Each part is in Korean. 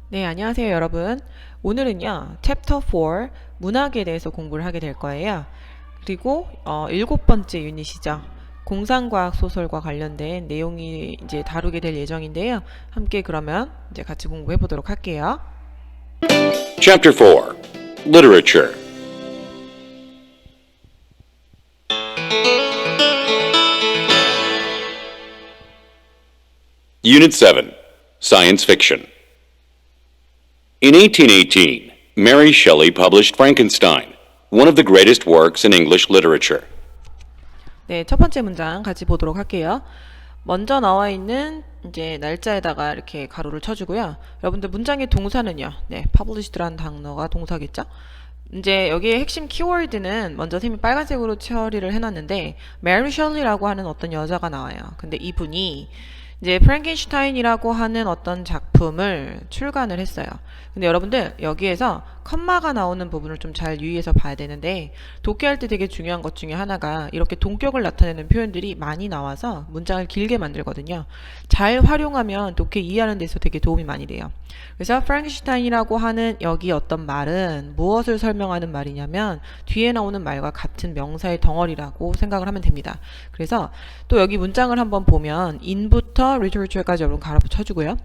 네, 안녕하세요, 여러분. 오늘은요, 챕터 4 문학에 대해서 공부를 하게 될 거예요. 그리고 일곱 번째 유닛이죠. 공상과학 소설과 관련된 내용이 이제 다루게 될 예정인데요. 함께 그러면 이제 같이 공부해 보도록 할게요. Chapter 4 Literature Unit 7 Science Fiction In 1818, Mary Shelley published Frankenstein, one of the greatest works in English literature. 네, 첫 번째 문장 같이 보도록 할게요. 먼저 나와 있는 이제 날짜에다가 이렇게 가로를 쳐주고요. 여러분들 문장의 동사는요. 네, published라는 단어가 동사겠죠? 이제 여기에 핵심 키워드는 먼저 쌤이 빨간색으로 처리를 해놨는데 메리 셜리라고 하는 어떤 여자가 나와요. 근데 이분이 이제 프랭켄슈타인이라고 하는 어떤 작품을 출간을 했어요. 근데 여러분들 여기에서 컴마가 나오는 부분을 좀 잘 유의해서 봐야 되는데 독해할 때 되게 중요한 것 중에 하나가 이렇게 동격을 나타내는 표현들이 많이 나와서 문장을 길게 만들거든요. 잘 활용하면 독해 이해하는 데서 되게 도움이 많이 돼요. 그래서 프랭켄슈타인이라고 하는 여기 어떤 말은 무엇을 설명하는 말이냐면 뒤에 나오는 말과 같은 명사의 덩어리라고 생각을 하면 됩니다. 그래서 또 여기 문장을 한번 보면 in부터 literature까지 여러분 가로 쳐주고요.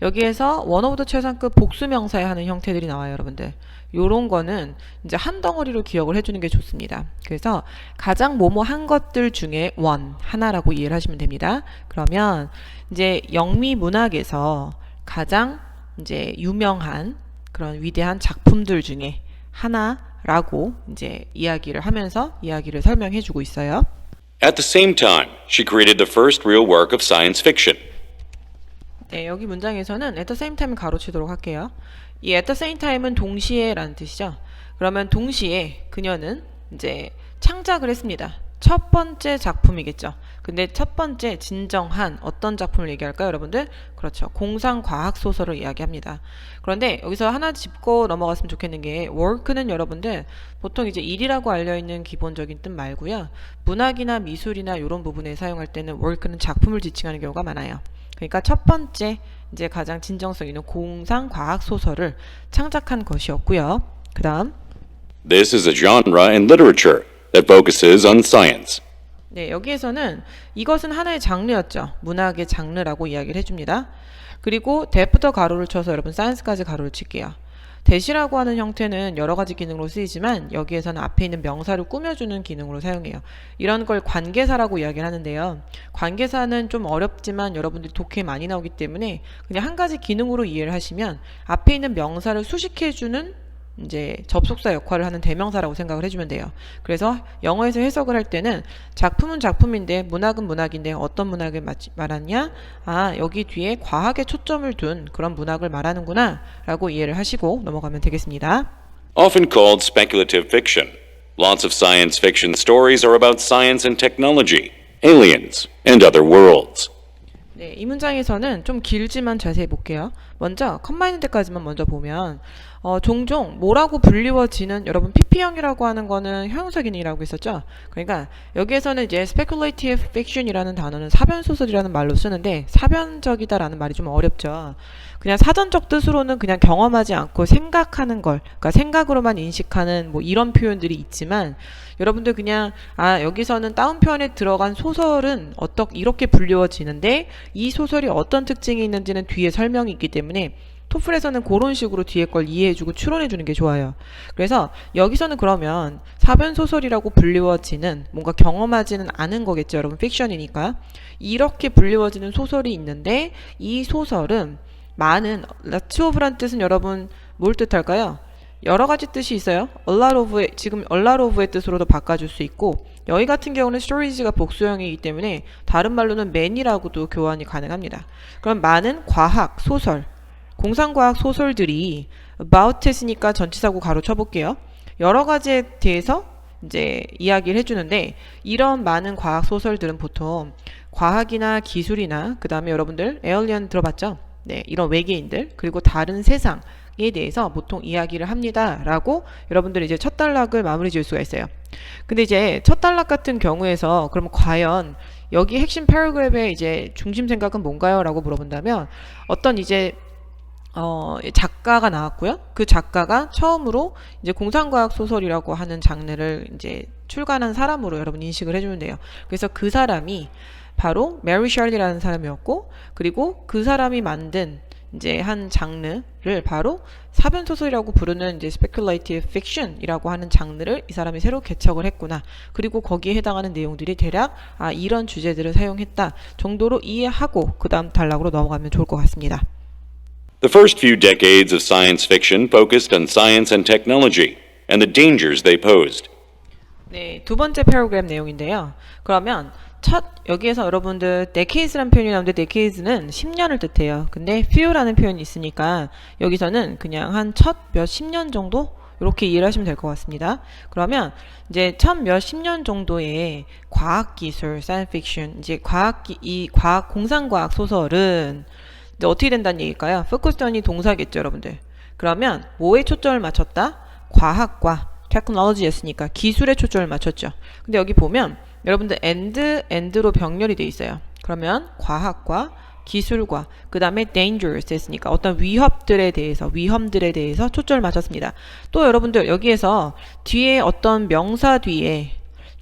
여기에서 one of the 최상급 복수명사에 하는 형태들이 나와요, 여러분들. 요런 거는 이제 한 덩어리로 기억을 해주는 게 좋습니다. 그래서 가장 뭐뭐한 것들 중에 one, 하나라고 이해를 하시면 됩니다. 그러면 이제 영미 문학에서 가장 이제 유명한 그런 위대한 작품들 중에 하나라고 이제 이야기를 하면서 이야기를 설명해 주고 있어요. At the same time, she created the first real work of science fiction. 네, 여기 문장에서는 at the same time 가로치도록 할게요. 이 at the same time은 동시에 라는 뜻이죠. 그러면 동시에 그녀는 이제 창작을 했습니다. 첫 번째 작품이겠죠. 근데 첫 번째 진정한 어떤 작품을 얘기할까요, 여러분들? 그렇죠. 공상과학 소설을 이야기합니다. 그런데 여기서 하나 짚고 넘어갔으면 좋겠는 게 work는 여러분들 보통 이제 일이라고 알려있는 기본적인 뜻 말고요. 문학이나 미술이나 이런 부분에 사용할 때는 work는 작품을 지칭하는 경우가 많아요. 그러니까 첫 번째 이제 가장 진정성 있는 공상과학 소설을 창작한 것이었고요. 그 다음 This is a genre in literature that focuses on science. 네, 여기에서는 이것은 하나의 장르였죠. 문학의 장르라고 이야기를 해줍니다. 그리고 대부터 가로를 쳐서 여러분 사이언스까지 가로를 칠게요. 대시라고 하는 형태는 여러 가지 기능으로 쓰이지만 여기에서는 앞에 있는 명사를 꾸며주는 기능으로 사용해요. 이런 걸 관계사라고 이야기를 하는데요. 관계사는 좀 어렵지만 여러분들이 독해에 많이 나오기 때문에 그냥 한 가지 기능으로 이해를 하시면 앞에 있는 명사를 수식해주는 이제 접속사 역할을 하는 대명사라고 생각을 해주면 돼요. 그래서 영어에서 해석을 할 때는 작품은 작품인데 문학은 문학인데 어떤 문학을 말하냐? 아, 여기 뒤에 과학에 초점을 둔 그런 문학을 말하는구나 라고 이해를 하시고 넘어가면 되겠습니다. Often called speculative fiction, lots of science fiction stories are about science and technology, aliens, and other worlds. 네, 이 문장에서는 좀 길지만 자세히 볼게요. 먼저 컴마이는 데까지만 먼저 보면 종종 뭐라고 불리워지는 여러분 PP형이라고 하는 거는 형용사 기능이라고 있었죠. 그러니까 여기에서는 이제 speculative fiction이라는 단어는 사변소설이라는 말로 쓰는데 사변적이다라는 말이 좀 어렵죠. 그냥 사전적 뜻으로는 그냥 경험하지 않고 생각하는 걸, 그러니까 생각으로만 인식하는 뭐 이런 표현들이 있지만 여러분들 그냥 아 여기서는 다운표현에 들어간 소설은 이렇게 불리워지는데 이 소설이 어떤 특징이 있는지는 뒤에 설명이 있기 때문에 토플에서는 그런 식으로 뒤에 걸 이해해주고 추론해주는 게 좋아요. 그래서 여기서는 그러면 사변소설이라고 불리워지는 뭔가 경험하지는 않은 거겠죠. 여러분 픽션이니까. 이렇게 불리워지는 소설이 있는데 이 소설은 많은 lots of란 뜻은 여러분 뭘 뜻할까요? 여러 가지 뜻이 있어요. a lot of의 지금 a lot of의 뜻으로도 바꿔줄 수 있고 여기 같은 경우는 stories가 복수형이기 때문에 다른 말로는 many라고도 교환이 가능합니다. 그럼 많은 과학 소설 공상과학 소설들이 about 했으니까 전치사고 가로 쳐볼게요. 여러 가지에 대해서 이제 이야기를 해주는데 이런 많은 과학 소설들은 보통 과학이나 기술이나 그 다음에 여러분들 에얼리언 들어봤죠? 네, 이런 외계인들 그리고 다른 세상에 대해서 보통 이야기를 합니다 라고 여러분들이 이제 첫 단락을 마무리 지을 수가 있어요. 근데 이제 첫 단락 같은 경우에서 그럼 과연 여기 핵심 패러그래프의 이제 중심 생각은 뭔가요? 라고 물어본다면 어떤 이제 작가가 나왔고요. 그 작가가 처음으로 이제 공상과학 소설이라고 하는 장르를 이제 출간한 사람으로 여러분 인식을 해주면 돼요. 그래서 그 사람이 바로 메리 셜리라는 사람이었고, 그리고 그 사람이 만든 이제 한 장르를 바로 사변 소설이라고 부르는 이제 speculative fiction이라고 하는 장르를 이 사람이 새로 개척을 했구나. 그리고 거기에 해당하는 내용들이 대략 이런 주제들을 사용했다 정도로 이해하고 그 다음 단락으로 넘어가면 좋을 것 같습니다. The first few decades of science fiction focused on science and technology and the dangers they posed. 네, 두 번째 패러그램 내용인데요. 그러면 여기에서 여러분들 decades라는 표현이 나오는데 decades는 10년을 뜻해요. 근데 few라는 표현이 있으니까 여기서는 그냥 한 첫 몇십 년 정도 이렇게 이해를 하시면 될 것 같습니다. 그러면 이제 첫 몇십 년 정도의 과학기술, science fiction, 이제 공상과학 소설은 이제 어떻게 된다는 얘기일까요? focused on이 동사겠죠, 여러분들. 그러면 뭐에 초점을 맞췄다? 과학과 technology였으니까 기술에 초점을 맞췄죠. 근데 여기 보면 여러분들 and로 병렬이 돼 있어요. 그러면 과학과 기술과 그 다음에 dangerous 했으니까 어떤 위험들에 대해서 초점을 맞췄습니다. 또 여러분들 여기에서 뒤에 어떤 명사 뒤에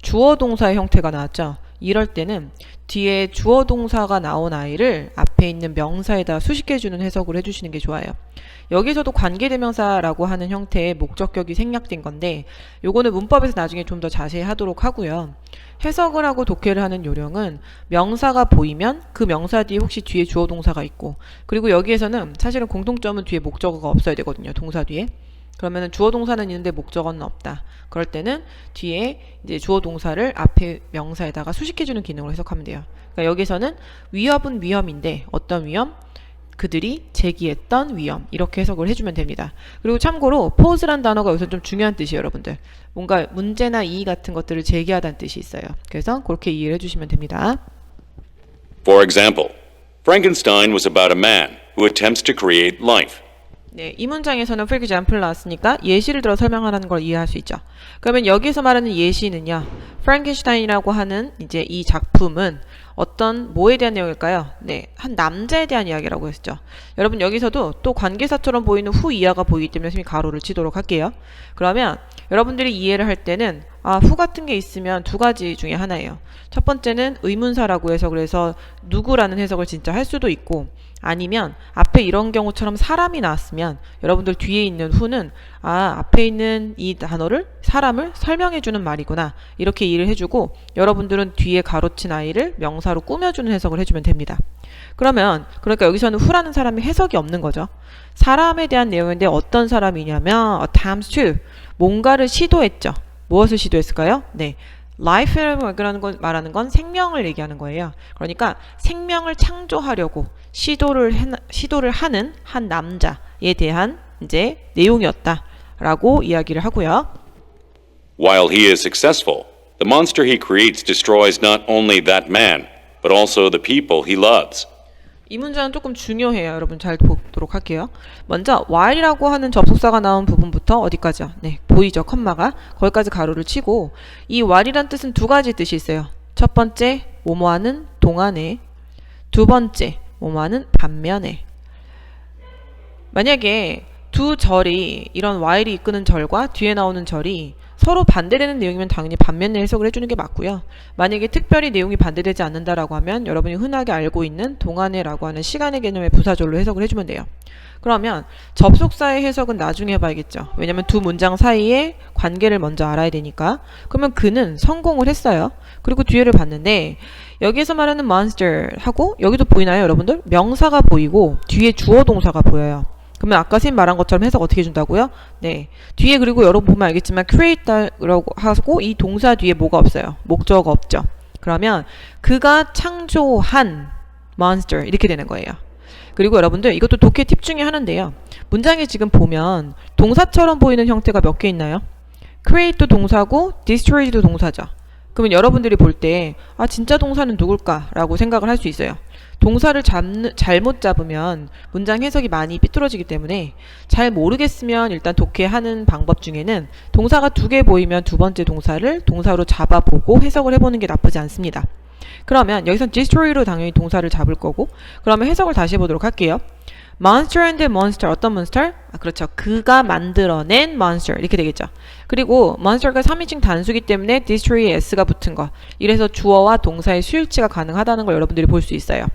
주어 동사의 형태가 나왔죠. 이럴 때는 뒤에 주어 동사가 나온 아이를 앞에 있는 명사에다 수식해주는 해석을 해주시는 게 좋아요. 여기서도 관계대명사라고 하는 형태의 목적격이 생략된 건데 요거는 문법에서 나중에 좀 더 자세히 하도록 하고요. 해석을 하고 독해를 하는 요령은 명사가 보이면 그 명사 뒤에 혹시 뒤에 주어 동사가 있고, 그리고 여기에서는 사실은 공통점은 뒤에 목적어가 없어야 되거든요. 동사 뒤에. 그러면은 주어 동사는 있는데 목적어는 없다. 그럴 때는 뒤에 이제 주어 동사를 앞에 명사에다가 수식해주는 기능으로 해석하면 돼요. 그러니까 여기서는 위협은 위험인데 어떤 위험? 그들이 제기했던 위험, 이렇게 해석을 해주면 됩니다. 그리고 참고로 pose란 단어가 여기서 좀 중요한 뜻이에요, 여러분들. 뭔가 문제나 이의 같은 것들을 제기하다는 뜻이 있어요. 그래서 그렇게 이해를 해주시면 됩니다. For example, Frankenstein was about a man who attempts to create life. 네, 이 문장에서는 for example 나왔으니까 예시를 들어 설명하라는 걸 이해할 수 있죠. 그러면 여기서 말하는 예시는요, 프랑켄슈타인이라고 하는 이제 이 작품은 어떤 뭐에 대한 내용일까요? 네, 한 남자에 대한 이야기라고 했죠. 여러분 여기서도 또 관계사처럼 보이는 후 이하가 보이기 때문에 선생님이 가로를 치도록 할게요. 그러면 여러분들이 이해를 할 때는 후 같은 게 있으면 두 가지 중에 하나예요. 첫 번째는 의문사라고 해석을 해서 누구라는 해석을 진짜 할 수도 있고, 아니면 앞에 이런 경우처럼 사람이 나왔으면 여러분들 뒤에 있는 후는 앞에 있는 이 단어를 사람을 설명해주는 말이구나 이렇게 이해를 해주고, 여러분들은 뒤에 가로친 아이를 명사로 꾸며주는 해석을 해주면 됩니다. 그러니까 여기서는 후라는 사람이 해석이 없는 거죠. 사람에 대한 내용인데 어떤 사람이냐면 attempts to 뭔가를 시도했죠. 무엇을 시도했을까요? 네, life라고 말하는 건 생명을 얘기하는 거예요. 그러니까 생명을 창조하려고 시도를 하는 한 남자에 대한 이제 내용이었다라고 이야기를 하고요. While he is successful, the monster he creates destroys not only that man, but also the people he loves. 이 문장은 조금 중요해요. 여러분 잘 보도록 할게요. 먼저 while이라고 하는 접속사가 나온 부분부터 어디까지요? 네, 보이죠? 컴마가. 거기까지 가로를 치고, 이 while이란 뜻은 두 가지 뜻이 있어요. 첫 번째, 뭐뭐하는 동안에. 두 번째, 뭐뭐하는 반면에. 만약에 두 절이 이런 while이 이끄는 절과 뒤에 나오는 절이 서로 반대되는 내용이면 당연히 반면에 해석을 해주는 게 맞고요. 만약에 특별히 내용이 반대되지 않는다라고 하면 여러분이 흔하게 알고 있는 동안에라고 하는 시간의 개념의 부사절로 해석을 해주면 돼요. 그러면 접속사의 해석은 나중에 해봐야겠죠. 왜냐면 두 문장 사이에 관계를 먼저 알아야 되니까. 그러면 그는 성공을 했어요. 그리고 뒤에를 봤는데 여기에서 말하는 monster 하고 여기도 보이나요, 여러분들? 명사가 보이고 뒤에 주어 동사가 보여요. 그러면 아까 선생님 말한 것처럼 해석 어떻게 해준다고요? 네, 뒤에 그리고 여러분 보면 알겠지만 create라고 하고 이 동사 뒤에 뭐가 없어요? 목적어가 없죠. 그러면 그가 창조한 monster 이렇게 되는 거예요. 그리고 여러분들 이것도 독해 팁 중에 하나인데요. 문장에 지금 보면 동사처럼 보이는 형태가 몇 개 있나요? create도 동사고 destroy도 동사죠. 그러면 여러분들이 볼 때 진짜 동사는 누굴까? 라고 생각을 할 수 있어요. 동사를 잘못 잡으면 문장 해석이 많이 삐뚤어지기 때문에 잘 모르겠으면 일단 독해하는 방법 중에는 동사가 두 개 보이면 두 번째 동사를 동사로 잡아보고 해석을 해보는 게 나쁘지 않습니다. 그러면 여기선 destroy로 당연히 동사를 잡을 거고, 그러면 해석을 다시 해보도록 할게요. monster and monster 어떤 monster? 아, 그렇죠. 그가 만들어낸 monster 이렇게 되겠죠. 그리고 monster가 3인칭 단수기 때문에 destroy에 s가 붙은 거. 이래서 주어와 동사의 수일치가 가능하다는 걸 여러분들이 볼 수 있어요.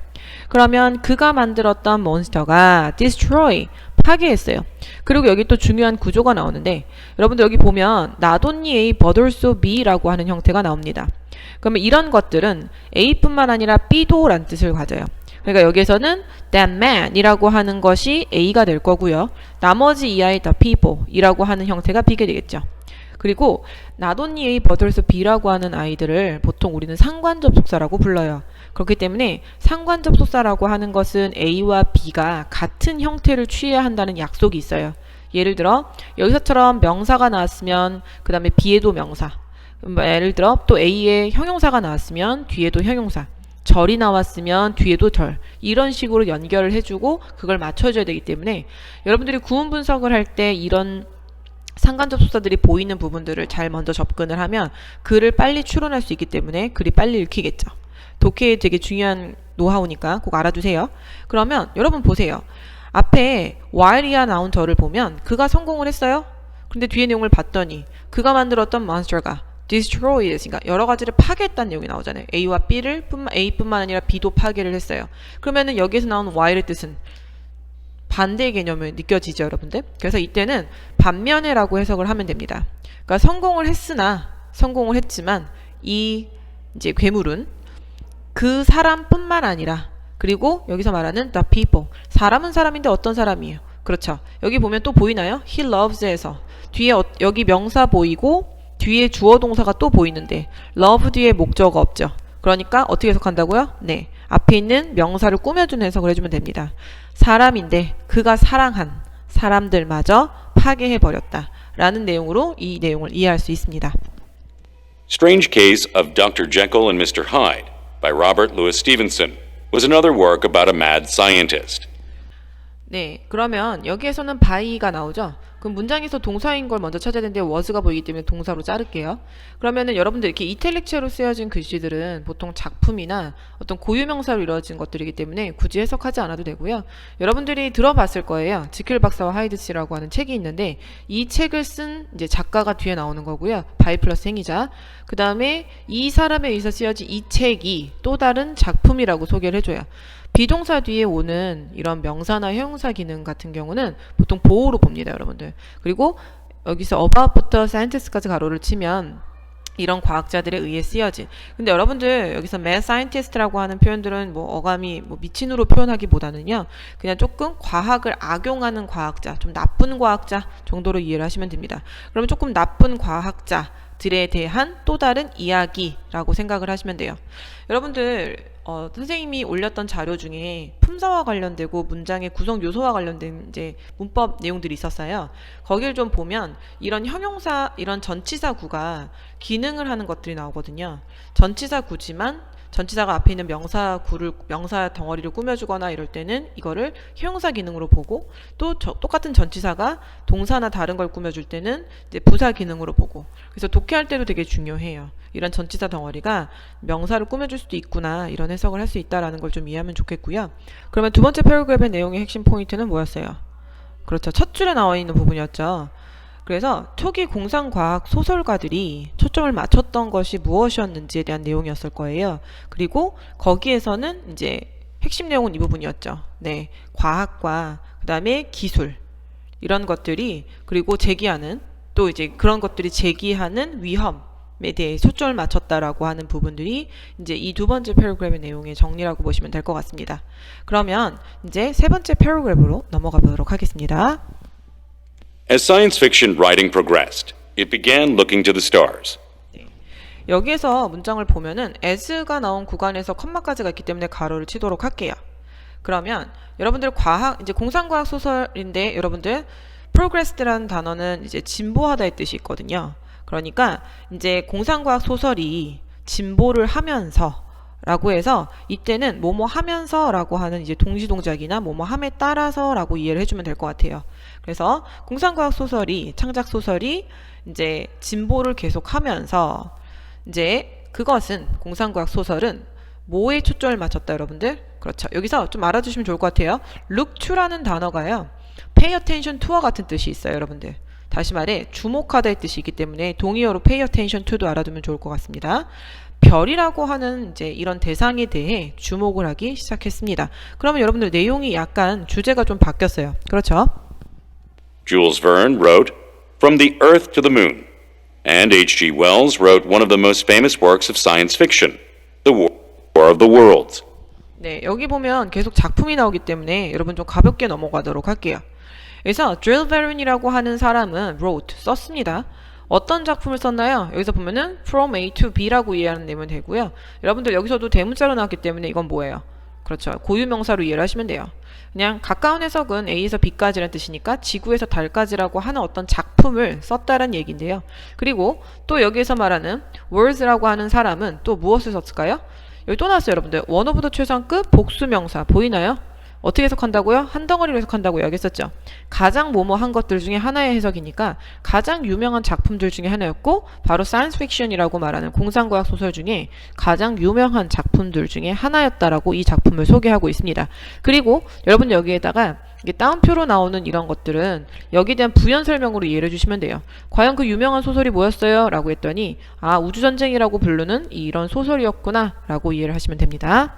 그러면 그가 만들었던 몬스터가 destroy 파괴했어요. 그리고 여기 또 중요한 구조가 나오는데 여러분들 여기 보면 not only A but also B라고 하는 형태가 나옵니다. 그러면 이런 것들은 A뿐만 아니라 B도 란 뜻을 가져요. 그러니까 여기에서는 that man 이라고 하는 것이 A가 될 거고요. 나머지 이 아이 the people 이라고 하는 형태가 B가 되겠죠. 그리고 not only A but also B라고 하는 아이들을 보통 우리는 상관접속사라고 불러요. 그렇기 때문에 상관접속사라고 하는 것은 A와 B가 같은 형태를 취해야 한다는 약속이 있어요. 예를 들어 여기서처럼 명사가 나왔으면 그 다음에 B에도 명사, 예를 들어 또 A에 형용사가 나왔으면 뒤에도 형용사, 절이 나왔으면 뒤에도 절, 이런 식으로 연결을 해주고 그걸 맞춰줘야 되기 때문에 여러분들이 구문 분석을 할 때 이런 상관접속사들이 보이는 부분들을 잘 먼저 접근을 하면 글을 빨리 추론할 수 있기 때문에 글이 빨리 읽히겠죠. 독해에 되게 중요한 노하우니까 꼭 알아두세요. 그러면 여러분 보세요. 앞에 while이야 나온 저를 보면 그가 성공을 했어요. 근데 뒤에 내용을 봤더니 그가 만들었던 monster가 destroy 했으니까 여러 가지를 파괴했다는 내용이 나오잖아요. A와 A뿐만 아니라 B도 파괴를 했어요. 그러면은 여기에서 나온 while의 뜻은 반대의 개념을 느껴지죠, 여러분들? 그래서 이때는 반면에라고 해석을 하면 됩니다. 그러니까 성공을 했지만 이 이제 괴물은 그 사람뿐만 아니라 그리고 여기서 말하는 the people 사람은 사람인데 어떤 사람이에요? 그렇죠. 여기 보면 또 보이나요? he loves에서 뒤에 여기 명사 보이고 뒤에 주어 동사가 또 보이는데 love 뒤에 목적어 없죠. 그러니까 어떻게 해석한다고요? 네, 앞에 있는 명사를 꾸며준 해석을 해주면 됩니다. 사람인데 그가 사랑한 사람들마저 파괴해버렸다 라는 내용으로 이 내용을 이해할 수 있습니다. Strange Case of Dr. Jekyll and Mr. Hyde by Robert Louis Stevenson was another work about a mad scientist. 네, 그러면 여기에서는 by가 나오죠. 그럼 문장에서 동사인 걸 먼저 찾아야 되는데 was가 보이기 때문에 동사로 자를게요. 그러면은 여러분들 이렇게 이탈릭체로 쓰여진 글씨들은 보통 작품이나 어떤 고유명사로 이루어진 것들이기 때문에 굳이 해석하지 않아도 되고요. 여러분들이 들어봤을 거예요. 지킬 박사와 하이드 씨라고 하는 책이 있는데 이 책을 쓴 이제 작가가 뒤에 나오는 거고요. by 플러스 행위자. 그 다음에 이 사람에 의해서 쓰여진 이 책이 또 다른 작품이라고 소개를 해줘요. 비동사 뒤에 오는 이런 명사나 형용사 기능 같은 경우는 보통 보호로 봅니다, 여러분들. 그리고 여기서 about부터 scientist까지 가로를 치면 이런 과학자들에 의해 쓰여진. 근데 여러분들 여기서 mad scientist라고 하는 표현들은 뭐 어감이 뭐 미친으로 표현하기보다는요, 그냥 조금 과학을 악용하는 과학자, 좀 나쁜 과학자 정도로 이해를 하시면 됩니다. 그러면 조금 나쁜 과학자들에 대한 또 다른 이야기라고 생각을 하시면 돼요. 여러분들 선생님이 올렸던 자료 중에 품사와 관련되고 문장의 구성 요소와 관련된 이제 문법 내용들이 있었어요. 거길 좀 보면 이런 형용사, 이런 전치사 구가 기능을 하는 것들이 나오거든요. 전치사 구지만 전치사가 앞에 있는 명사 덩어리를 꾸며주거나 이럴 때는 이거를 형용사 기능으로 보고 또 똑같은 전치사가 동사나 다른 걸 꾸며줄 때는 이제 부사 기능으로 보고. 그래서 독해할 때도 되게 중요해요. 이런 전치사 덩어리가 명사를 꾸며줄 수도 있구나, 이런 해석을 할 수 있다라는 걸 좀 이해하면 좋겠고요. 그러면 두 번째 패러그래프의 내용의 핵심 포인트는 뭐였어요? 그렇죠. 첫 줄에 나와 있는 부분이었죠. 그래서 초기 공상과학 소설가들이 초점을 맞췄던 것이 무엇이었는지에 대한 내용이었을 거예요. 그리고 거기에서는 이제 핵심 내용은 이 부분이었죠. 네, 과학과 그 다음에 기술 이런 것들이, 그리고 제기하는, 또 이제 그런 것들이 제기하는 위험에 대해 초점을 맞췄다라고 하는 부분들이 이제 이 두 번째 패러그래프의 내용의 정리라고 보시면 될 것 같습니다. 그러면 이제 세 번째 패러그래프로 넘어가 보도록 하겠습니다. As science fiction writing progressed, it began looking to the stars. 여기에서 문장을 보면은 as가 나온 구간에서 컴마까지가 있기 때문에 가로를 치도록 할게요. 그러면 여러분들 이제 공상과학 소설인데 여러분들 progressed라는 단어는 이제 진보하다의 뜻이 있거든요. 그러니까 이제 공상과학 소설이 진보를 하면서 라고 해서 이때는 뭐뭐 하면서 라고 하는 이제 동시동작이나 뭐뭐 함에 따라서 라고 이해를 해주면 될 것 같아요. 그래서 공상과학 소설이, 창작 소설이 이제 진보를 계속하면서 이제 그것은, 공상과학 소설은 뭐에 초점을 맞췄다, 여러분들? 그렇죠. 여기서 좀 알아두시면 좋을 것 같아요. look to라는 단어가요. pay attention to와 같은 뜻이 있어요, 여러분들. 다시 말해 주목하다의 뜻이 있기 때문에 동의어로 pay attention to도 알아두면 좋을 것 같습니다. 별이라고 하는 이제 이런 대상에 대해 주목을 하기 시작했습니다. 그러면 여러분들 내용이 약간 주제가 좀 바뀌었어요. 그렇죠? Jules Verne wrote From the Earth to the Moon, and H.G. Wells wrote one of the most famous works of science fiction, The War of the Worlds. 네, 여기 보면 계속 작품이 나오기 때문에 여러분 좀 가볍게 넘어가도록 할게요. 그래서 Jules Verne이라고 하는 사람은 wrote, 썼습니다. 어떤 작품을 썼나요? 여기서 보면은 from A to B라고 이해하는 내면 되고요. 여러분들 여기서도 대문자로 나왔기 때문에 이건 뭐예요? 그렇죠. 고유명사로 이해를 하시면 돼요. 그냥 가까운 해석은 A에서 B까지라는 뜻이니까 지구에서 달까지라고 하는 어떤 작품을 썼다는 얘기인데요. 그리고 또 여기에서 말하는 Words라고 하는 사람은 또 무엇을 썼을까요? 여기 또 나왔어요, 여러분들. 원어보다 최상급 복수명사 보이나요? 어떻게 해석한다고요? 한 덩어리로 해석한다고 이야기했었죠. 가장 뭐뭐한 것들 중에 하나의 해석이니까 가장 유명한 작품들 중에 하나였고 바로 사이언스 픽션이라고 말하는 공상과학 소설 중에 가장 유명한 작품들 중에 하나였다라고 이 작품을 소개하고 있습니다. 그리고 여러분 여기에다가 이게 따옴표로 나오는 이런 것들은 여기에 대한 부연 설명으로 이해를 해주시면 돼요. 과연 그 유명한 소설이 뭐였어요? 라고 했더니 아 우주전쟁이라고 부르는 이런 소설이었구나 라고 이해를 하시면 됩니다.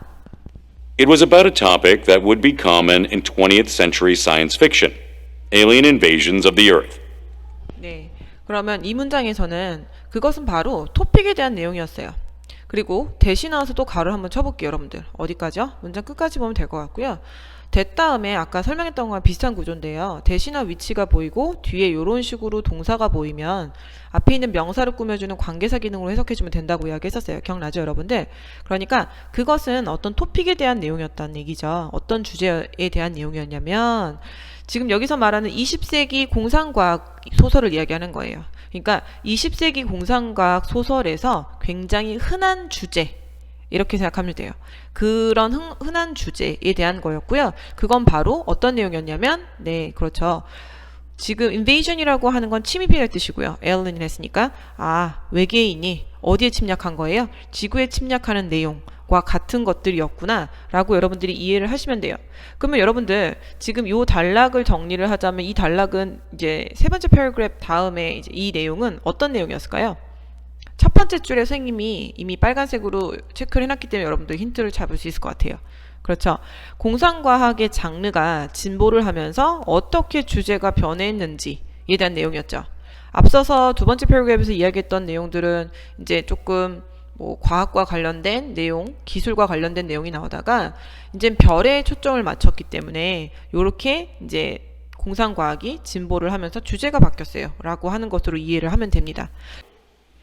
It was about a topic that would be common in 20th century science fiction, alien invasions of the Earth. 네, 그러면 이 문장에서는 그것은 바로 토픽에 대한 내용이었어요. 그리고 대시 나와서 또 가로를 한번 쳐볼게요, 여러분들. 어디까지요? 문장 끝까지 보면 될 것 같고요. 대 다음에 아까 설명했던 거랑 비슷한 구조인데요. 대시나 위치가 보이고 뒤에 이런 식으로 동사가 보이면 앞에 있는 명사를 꾸며주는 관계사 기능으로 해석해주면 된다고 이야기했었어요. 기억나죠, 여러분들? 그러니까 그것은 어떤 토픽에 대한 내용이었다는 얘기죠. 어떤 주제에 대한 내용이었냐면 지금 여기서 말하는 20세기 공상과학 소설을 이야기하는 거예요. 그러니까 20세기 공상과학 소설에서 굉장히 흔한 주제 이렇게 생각하면 돼요. 그런 흔한 주제에 대한 거였고요. 그건 바로 어떤 내용이었냐면 네, 그렇죠. 지금 invasion이라고 하는 건 침입이라는 뜻이고요. alien을 했으니까 아, 외계인이 어디에 침략한 거예요? 지구에 침략하는 내용과 같은 것들이었구나 라고 여러분들이 이해를 하시면 돼요. 그러면 여러분들 지금 이 단락을 정리를 하자면 이 단락은 이제 세 번째 패러그래프 다음에 이제 이 내용은 어떤 내용이었을까요? 첫 번째 줄에 선생님이 이미 빨간색으로 체크를 해놨기 때문에 여러분들 힌트를 잡을 수 있을 것 같아요. 그렇죠. 공상과학의 장르가 진보를 하면서 어떻게 주제가 변했는지에 대한 내용이었죠. 앞서서 두 번째 패러그래프에서 이야기했던 내용들은 이제 조금 뭐 과학과 관련된 내용, 기술과 관련된 내용이 나오다가 이제 별에 초점을 맞췄기 때문에 이렇게 이제 공상과학이 진보를 하면서 주제가 바뀌었어요. 라고 하는 것으로 이해를 하면 됩니다.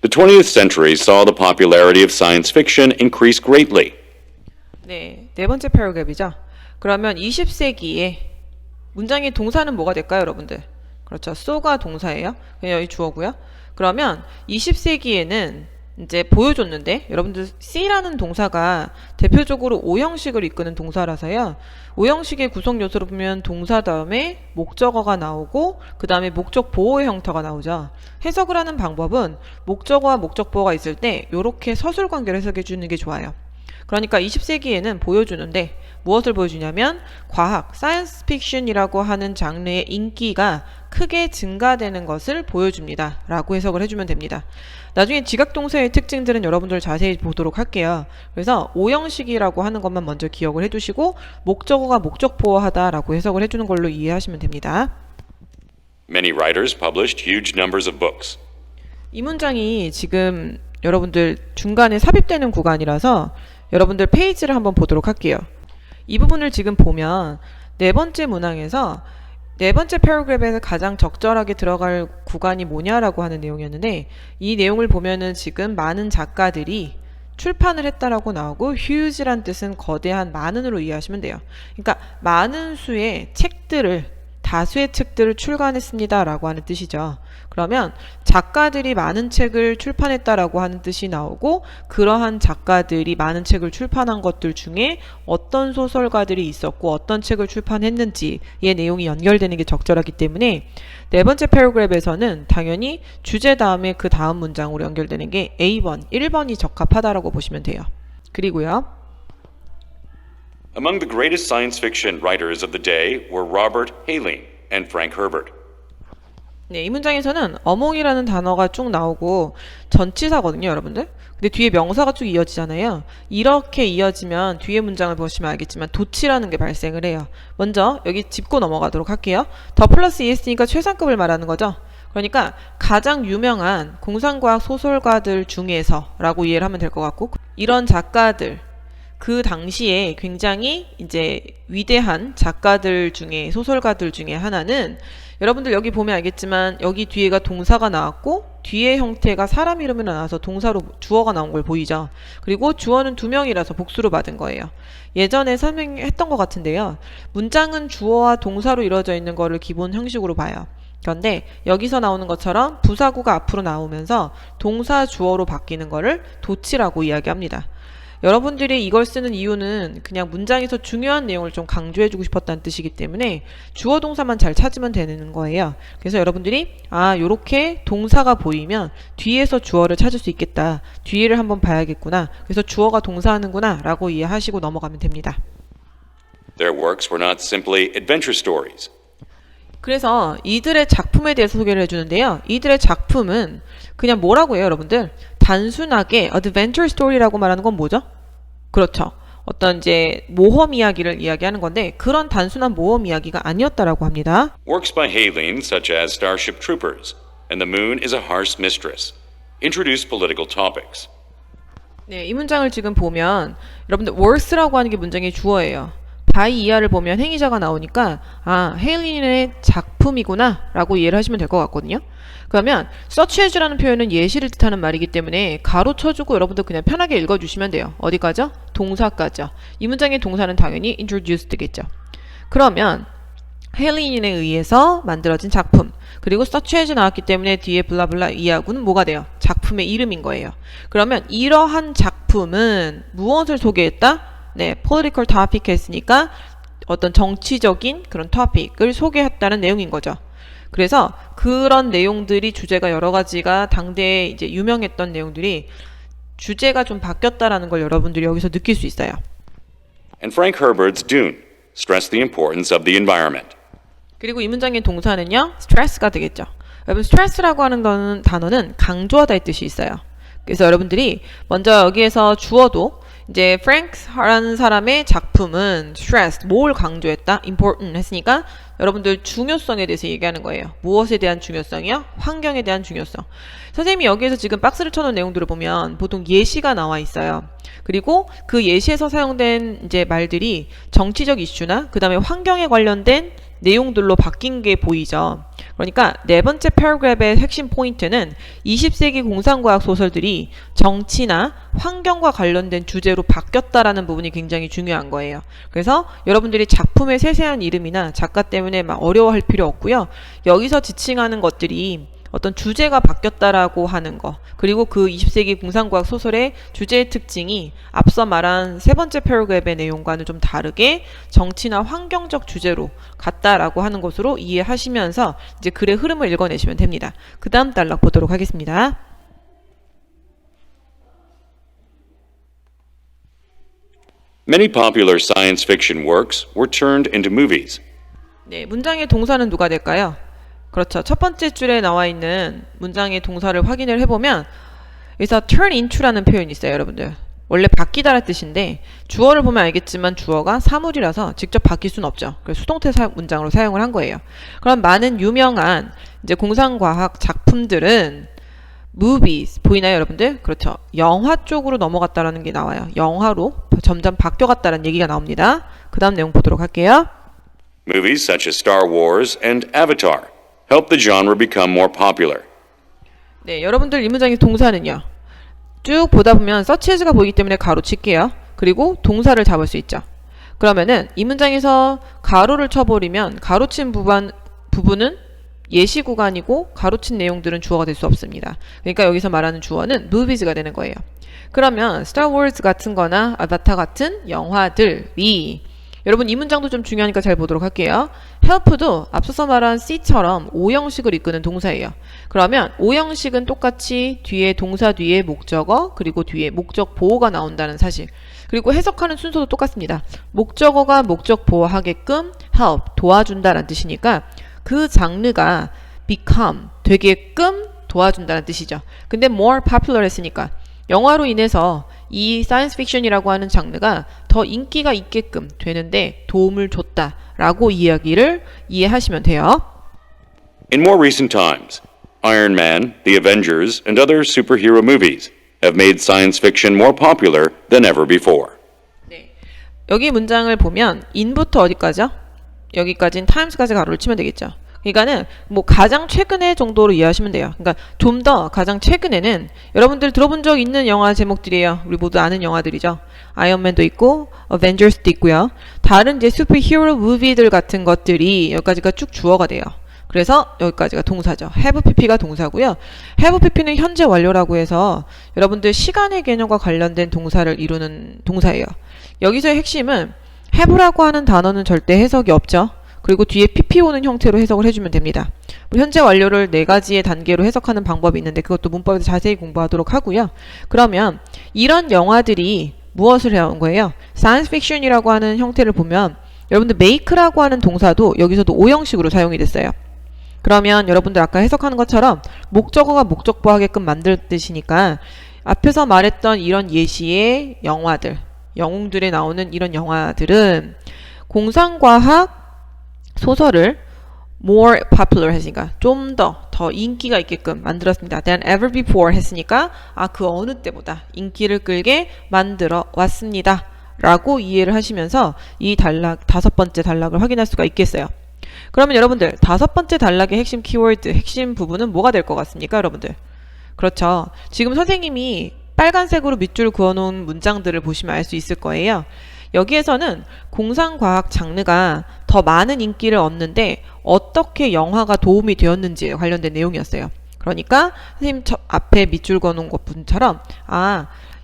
The 20th century saw the popularity of science fiction increase greatly. 네, 네 번째 패러그래프죠. 그러면 20세기에 문장의 동사는 뭐가 될까요, 여러분들? 그렇죠. so가 동사예요. 그냥 여기 주어고요. 그러면 20세기에는 이제 보여줬는데 여러분들 C라는 동사가 대표적으로 오형식을 이끄는 동사라서요. 오형식의 구성 요소로 보면 동사 다음에 목적어가 나오고 그 다음에 목적 보호의 형태가 나오죠. 해석을 하는 방법은 목적어와 목적 보호가 있을 때 이렇게 서술 관계를 해석해 주는 게 좋아요. 그러니까 20세기에는 보여주는데 무엇을 보여주냐면 과학, 사이언스 픽션이라고 하는 장르의 인기가 크게 증가되는 것을 보여줍니다. 라고 해석을 해주면 됩니다. 나중에 지각동사의 특징들은 여러분들 자세히 보도록 할게요. 그래서 오형식이라고 하는 것만 먼저 기억을 해두시고 목적어가 목적보호하다라고 해석을 해주는 걸로 이해하시면 됩니다. Many writers published huge numbers of books. 이 문장이 지금 여러분들 중간에 삽입되는 구간이라서 여러분들 페이지를 한번 보도록 할게요. 이 부분을 지금 보면 네 번째 문항에서 네 번째 패러그래프에서 가장 적절하게 들어갈 구간이 뭐냐라고 하는 내용이었는데 이 내용을 보면은 지금 많은 작가들이 출판을 했다라고 나오고 huge란 뜻은 거대한 많은으로 이해하시면 돼요. 그러니까 많은 수의 책들을 다수의 책들을 출간했습니다 라고 하는 뜻이죠. 그러면 작가들이 많은 책을 출판했다라고 하는 뜻이 나오고 그러한 작가들이 많은 책을 출판한 것들 중에 어떤 소설가들이 있었고 어떤 책을 출판했는지의 내용이 연결되는 게 적절하기 때문에 네 번째 패러그래프에서는 당연히 주제 다음에 그 다음 문장으로 연결되는 게 A번, 1번이 적합하다라고 보시면 돼요. 그리고요. Among the greatest science fiction writers of the day were Robert Heinlein and Frank Herbert. 네, 이 문장에서는 어몽이라는 단어가 쭉 나오고 전치사거든요, 여러분들. 근데 뒤에 명사가 쭉 이어지잖아요. 이렇게 이어지면 뒤에 문장을 보시면 알겠지만 도치라는 게 발생을 해요. 먼저 여기 짚고 넘어가도록 할게요. 더 플러스 ES니까 최상급을 말하는 거죠. 그러니까 가장 유명한 공상과학 소설가들 중에서 라고 이해를 하면 될 것 같고, 이런 작가들, 그 당시에 굉장히 이제 위대한 작가들 중에, 소설가들 중에 하나는, 여러분들 여기 보면 알겠지만 여기 뒤에가 동사가 나왔고 뒤에 형태가 사람 이름이 나와서 동사로 주어가 나온 걸 보이죠. 그리고 주어는 2명이라서 복수로 받은 거예요. 예전에 설명했던 것 같은데요. 문장은 주어와 동사로 이루어져 있는 거를 기본 형식으로 봐요. 그런데 여기서 나오는 것처럼 부사구가 앞으로 나오면서 동사 주어로 바뀌는 거를 도치라고 이야기합니다. 여러분들이 이걸 쓰는 이유는 그냥 문장에서 중요한 내용을 좀 강조해주고 싶었다는 뜻이기 때문에 주어 동사만 잘 찾으면 되는 거예요. 그래서 여러분들이 요렇게 동사가 보이면 뒤에서 주어를 찾을 수 있겠다. 뒤에를 한번 봐야겠구나. 그래서 주어가 동사하는구나 라고 이해하시고 넘어가면 됩니다. Their works were not simply adventure stories. 그래서 이들의 작품에 대해서 소개를 해주는데요. 이들의 작품은 그냥 뭐라고 해요, 여러분들? 단순하게 adventure story라고 말하는 건 뭐죠? 그렇죠. 어떤 이제 모험 이야기를 이야기하는 건데 그런 단순한 모험 이야기가 아니었다라고 합니다. Works by Heinlein, such as Starship Troopers and The Moon is a Harsh Mistress, introduce political topics. 네, 이 문장을 지금 보면 여러분들 works라고 하는 게 문장의 주어예요. by 이하를 보면 행위자가 나오니까 헤일린의 작품이구나 라고 이해를 하시면 될 것 같거든요. 그러면 search as라는 표현은 예시를 뜻하는 말이기 때문에 가로 쳐주고 여러분들 그냥 편하게 읽어주시면 돼요. 어디까죠? 동사까죠. 이 문장의 동사는 당연히 introduced겠죠. 그러면 헤일린에 의해서 만들어진 작품, 그리고 search as 나왔기 때문에 뒤에 블라블라 이하고는 뭐가 돼요? 작품의 이름인 거예요. 그러면 이러한 작품은 무엇을 소개했다? 네, political topic 했으니까 어떤 정치적인 그런 topic을 소개했다는 내용인 거죠. 그래서 그런 내용들이 주제가 여러 가지가 당대에 이제 유명했던 내용들이 주제가 좀 바뀌었다라는 걸 여러분들이 여기서 느낄 수 있어요. And Frank Herbert's Dune stressed the importance of the environment. 그리고 이 문장의 동사는요, stress가 되겠죠. 여러분, stress라고 하는 단어는 강조하다의 뜻이 있어요. 그래서 여러분들이 먼저 여기에서 주어도 이제 프랭크라는 사람의 작품은 stressed, 뭘 강조했다? important 했으니까 여러분들 중요성에 대해서 얘기하는 거예요. 무엇에 대한 중요성이요? 환경에 대한 중요성. 선생님이 여기에서 지금 박스를 쳐놓은 내용들을 보면 보통 예시가 나와 있어요. 그리고 그 예시에서 사용된 이제 말들이 정치적 이슈나 그 다음에 환경에 관련된 내용들로 바뀐 게 보이죠. 그러니까 네 번째 패러그래프의 핵심 포인트는 20세기 공상과학 소설들이 정치나 환경과 관련된 주제로 바뀌었다라는 부분이 굉장히 중요한 거예요. 그래서 여러분들이 작품의 세세한 이름이나 작가 때문에 막 어려워할 필요 없고요. 여기서 지칭하는 것들이 어떤 주제가 바뀌었다라고 하는 거, 그리고 그 20세기 공상과학 소설의 주제의 특징이 앞서 말한 세 번째 패러그래프의 내용과는 좀 다르게 정치나 환경적 주제로 갔다라고 하는 것으로 이해하시면서 이제 글의 흐름을 읽어내시면 됩니다. 그 다음 단락 보도록 하겠습니다. Many popular science fiction works were turned into movies. 네, 문장의 동사는 누가 될까요? 그렇죠. 첫 번째 줄에 나와 있는 문장의 동사를 확인을 해보면 여기서 turn into라는 표현이 있어요, 여러분들. 원래 바뀌다라는 뜻인데 주어를 보면 알겠지만 주어가 사물이라서 직접 바뀔 수는 없죠. 그래서 수동태 문장으로 사용을 한 거예요. 그럼 많은 유명한 이제 공상과학 작품들은 movies 보이나요, 여러분들? 그렇죠. 영화 쪽으로 넘어갔다라는 게 나와요. 영화로 점점 바뀌어갔다는 얘기가 나옵니다. 그 다음 내용 보도록 할게요. Movies such as Star Wars and Avatar helped the genre become more popular. 네, 여러분들 이 문장의 동사는요. 쭉 보다 보면 search as가 보이기 때문에 가로 칠게요. 그리고 동사를 잡을 수 있죠. 그러면은 이 문장에서 가로를 쳐버리면 가로친 부분은 예시 구간이고 가로친 내용들은 주어가 될 수 없습니다. 그러니까 여기서 말하는 주어는 movies가 되는 거예요. 그러면 Star Wars 같은 거나 아바타 같은 영화들이 여러분 이 문장도 좀 중요하니까 잘 보도록 할게요. help도 앞서서 말한 C처럼 오형식을 이끄는 동사예요. 그러면 오형식은 똑같이 뒤에 동사 뒤에 목적어 그리고 뒤에 목적 보호가 나온다는 사실. 그리고 해석하는 순서도 똑같습니다. 목적어가 목적 보호하게끔 help, 도와준다라는 뜻이니까 그 장르가 become, 되게끔 도와준다는 뜻이죠. 근데 more popular 했으니까 영화로 인해서 이 사이언스 픽션이라고 하는 장르가 더 인기가 있게끔 되는데 도움을 줬다라고 이야기를 이해하시면 돼요. In more recent times, Iron Man, The Avengers, and other superhero movies have made science fiction more popular than ever before. 여기 문장을 보면 in부터 어디까지요? 여기까지는 times까지 가로를 치면 되겠죠. 그러니까는 뭐 가장 최근에 정도로 이해하시면 돼요. 그러니까 좀 더 가장 최근에는 여러분들 들어본 적 있는 영화 제목들이에요. 우리 모두 아는 영화들이죠. 아이언맨도 있고 어벤져스도 있고요. 다른 이제 슈퍼히어로 무비들 같은 것들이 여기까지가 쭉 주어가 돼요. 그래서 여기까지가 동사죠. have pp가 동사고요. have pp는 현재 완료라고 해서 여러분들 시간의 개념과 관련된 동사를 이루는 동사예요. 여기서의 핵심은 have라고 하는 단어는 절대 해석이 없죠. 그리고 뒤에 pp 오는 형태로 해석을 해주면 됩니다. 현재 완료를 4가지의 단계로 해석하는 방법이 있는데 그것도 문법에서 자세히 공부하도록 하고요. 그러면 이런 영화들이 무엇을 해온 거예요? 사이언스 픽션이라고 하는 형태를 보면 여러분들 make라고 하는 동사도 여기서도 오형식으로 사용이 됐어요. 그러면 여러분들 아까 해석하는 것처럼 목적어가 목적보하게끔 만들듯이니까 앞에서 말했던 이런 예시의 영화들, 영웅들에 나오는 이런 영화들은 공상과학 소설을 more popular 했으니까 좀 더 인기가 있게끔 만들었습니다. than ever before 했으니까 그 어느 때보다 인기를 끌게 만들어 왔습니다. 라고 이해를 하시면서 이 단락, 5번째 단락을 확인할 수가 있겠어요. 그러면 여러분들 5번째 단락의 핵심 키워드, 핵심 부분은 뭐가 될 것 같습니까, 여러분들? 그렇죠. 지금 선생님이 빨간색으로 밑줄 그어놓은 문장들을 보시면 알 수 있을 거예요. 여기에서는 공상과학 장르가 더 많은 인기를 얻는데 어떻게 영화가 도움이 되었는지에 관련된 내용이었어요. 그러니까 선생님 앞에 밑줄 그어놓은 것처럼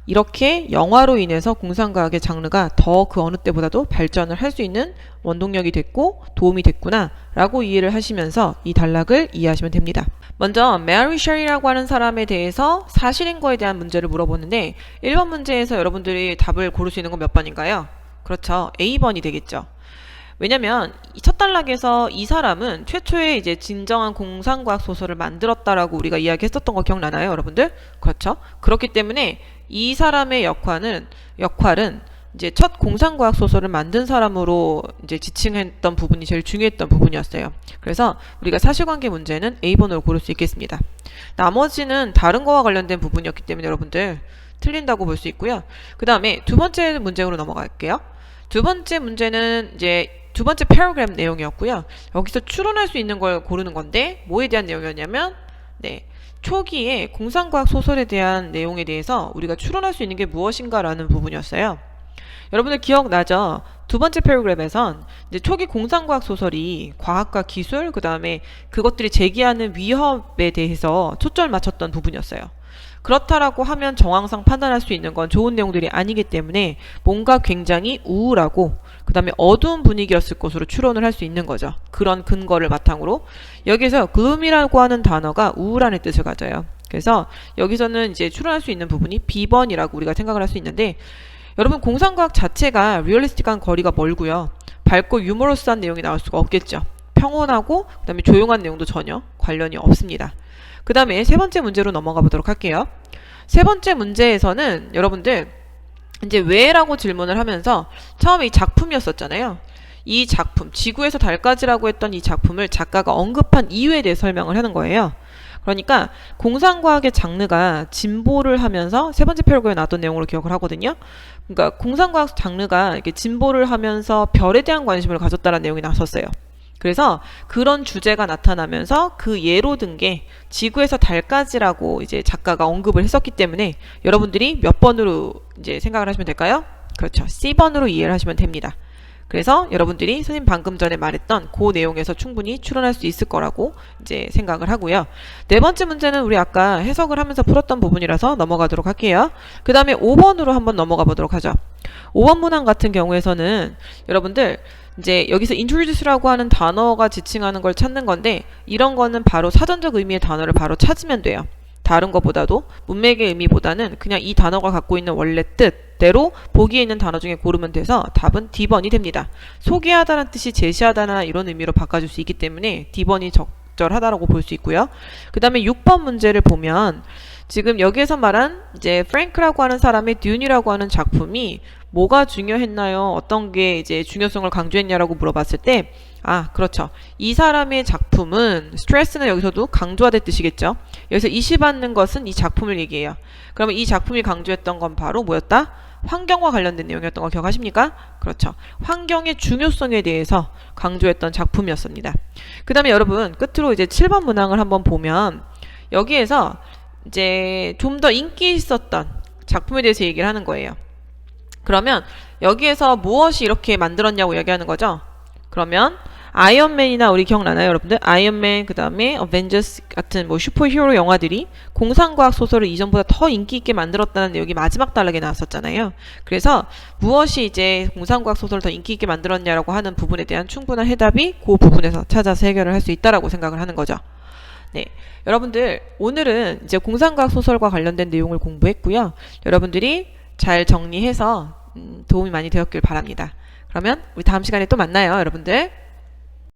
이렇게 영화로 인해서 공상과학의 장르가 더 그 어느 때보다도 발전을 할 수 있는 원동력이 됐고 도움이 됐구나 라고 이해를 하시면서 이 단락을 이해하시면 됩니다. 먼저 메리 쉘이라고 하는 사람에 대해서 사실인 거에 대한 문제를 물어보는데 1번 문제에서 여러분들이 답을 고를 수 있는 건 몇 번인가요? 그렇죠. A번이 되겠죠. 왜냐면 첫 단락에서 이 사람은 최초의 이제 진정한 공상과학 소설을 만들었다라고 우리가 이야기했었던 거 기억나나요, 여러분들? 그렇죠. 그렇기 때문에 이 사람의 역할은 이제 첫 공상과학 소설을 만든 사람으로 이제 지칭했던 부분이 제일 중요했던 부분이었어요. 그래서 우리가 사실관계 문제는 A번으로 고를 수 있겠습니다. 나머지는 다른 거와 관련된 부분이었기 때문에 여러분들 틀린다고 볼 수 있고요. 그 다음에 두 번째 문제로 넘어갈게요. 두 번째 문제는 이제 두 번째 패러그램 내용이었고요. 여기서 추론할 수 있는 걸 고르는 건데 뭐에 대한 내용이었냐면 초기에 공상과학 소설에 대한 내용에 대해서 우리가 추론할 수 있는 게 무엇인가라는 부분이었어요. 여러분들 기억나죠? 두 번째 패러그램에선 이제 초기 공상과학 소설이 과학과 기술, 그 다음에 그것들이 제기하는 위협에 대해서 초점을 맞췄던 부분이었어요. 그렇다라고 하면 정황상 판단할 수 있는 건 좋은 내용들이 아니기 때문에 뭔가 굉장히 우울하고 그 다음에 어두운 분위기였을 것으로 추론을 할 수 있는 거죠. 그런 근거를 바탕으로 여기서 gloom이라고 하는 단어가 우울한의 뜻을 가져요. 그래서 여기서는 이제 추론할 수 있는 부분이 B번이라고 우리가 생각을 할 수 있는데 여러분 공상과학 자체가 리얼리스틱한 거리가 멀고요. 밝고 유머러스한 내용이 나올 수가 없겠죠. 평온하고 그 다음에 조용한 내용도 전혀 관련이 없습니다. 그 다음에 세 번째 문제로 넘어가 보도록 할게요. 세 번째 문제에서는 여러분들 이제 왜라고 질문을 하면서 처음에 이 작품이었었잖아요. 이 작품, 지구에서 달까지라고 했던 이 작품을 작가가 언급한 이유에 대해 설명을 하는 거예요. 그러니까 공상과학의 장르가 진보를 하면서 세 번째 패러그램에 나왔던 내용으로 기억을 하거든요. 그러니까 공상과학 장르가 이렇게 진보를 하면서 별에 대한 관심을 가졌다는 내용이 나섰어요. 그래서 그런 주제가 나타나면서 그 예로 든 게 지구에서 달까지라고 이제 작가가 언급을 했었기 때문에 여러분들이 몇 번으로 이제 생각을 하시면 될까요? 그렇죠. C번으로 이해를 하시면 됩니다. 그래서 여러분들이 선생님 방금 전에 말했던 그 내용에서 충분히 추론할 수 있을 거라고 이제 생각을 하고요. 네 번째 문제는 우리 아까 해석을 하면서 풀었던 부분이라서 넘어가도록 할게요. 그 다음에 5번으로 한번 넘어가 보도록 하죠. 5번 문항 같은 경우에서는 여러분들 이제 여기서 introduce라고 하는 단어가 지칭하는 걸 찾는 건데 이런 거는 바로 사전적 의미의 단어를 바로 찾으면 돼요. 다른 것보다도 문맥의 의미보다는 그냥 이 단어가 갖고 있는 원래 뜻 뜻대로 보기에 있는 단어 중에 고르면 돼서 답은 D번이 됩니다. 소개하다는 뜻이 제시하다나 이런 의미로 바꿔줄 수 있기 때문에 D번이 적절하다라고 볼 수 있고요. 그 다음에 6번 문제를 보면 지금 여기에서 말한 이제 프랭크라고 하는 사람의 듄이라고 하는 작품이 뭐가 중요했나요? 어떤 게 이제 중요성을 강조했냐라고 물어봤을 때, 아, 그렇죠. 이 사람의 작품은, 스트레스는 여기서도 강조하다 뜻이겠죠. 여기서 이시받는 것은 이 작품을 얘기해요. 그러면 이 작품이 강조했던 건 바로 뭐였다? 환경과 관련된 내용이었던 거 기억하십니까? 그렇죠. 환경의 중요성에 대해서 강조했던 작품이었습니다. 그 다음에 여러분, 끝으로 이제 7번 문항을 한번 보면, 여기에서 이제 좀 더 인기 있었던 작품에 대해서 얘기를 하는 거예요. 그러면 여기에서 무엇이 이렇게 만들었냐고 얘기하는 거죠. 그러면 아이언맨이나 우리 기억나나요, 여러분들? 아이언맨, 그 다음에 어벤져스 같은 뭐 슈퍼히어로 영화들이 공상과학 소설을 이전보다 더 인기 있게 만들었다는 내용이 마지막 단락에 나왔었잖아요. 그래서 무엇이 이제 공상과학 소설을 더 인기 있게 만들었냐라고 하는 부분에 대한 충분한 해답이 그 부분에서 찾아서 해결을 할 수 있다라고 생각을 하는 거죠. 네, 여러분들 오늘은 이제 공상과학 소설과 관련된 내용을 공부했고요. 여러분들이 잘 정리해서 도움이 많이 되었길 바랍니다. 그러면 우리 다음 시간에 또 만나요, 여러분들.